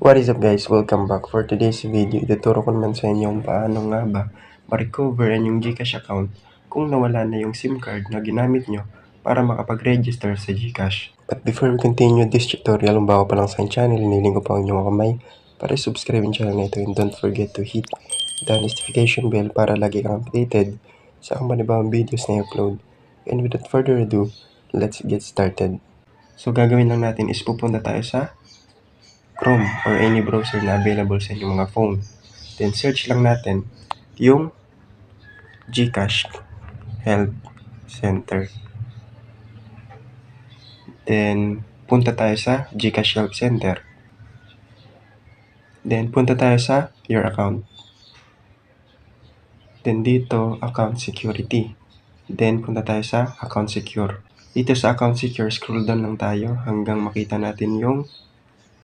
What is up guys? Welcome back. For today's video, ituturo ko naman sa inyo kung paano nga ba ma-recover ang yung GCash account kung nawala na yung SIM card na ginamit nyo para makapag-register sa GCash. But before we continue this tutorial, kung bago pa lang sa aking channel, hinihiling ko pa ang inyong kamay para subscribe yung channel na ito and don't forget to hit the notification bell para lagi kang updated sa aking panibawang videos na i-upload. And without further ado, let's get started. So gagawin lang natin is pupunta tayo sa Chrome or any browser na available sa inyong mga phone. Then search lang natin yung GCash Help Center. Then punta tayo sa GCash Help Center. Then punta tayo sa your account. Then dito account security. Then punta tayo sa account secure. Dito sa account secure, scroll down lang tayo hanggang makita natin yung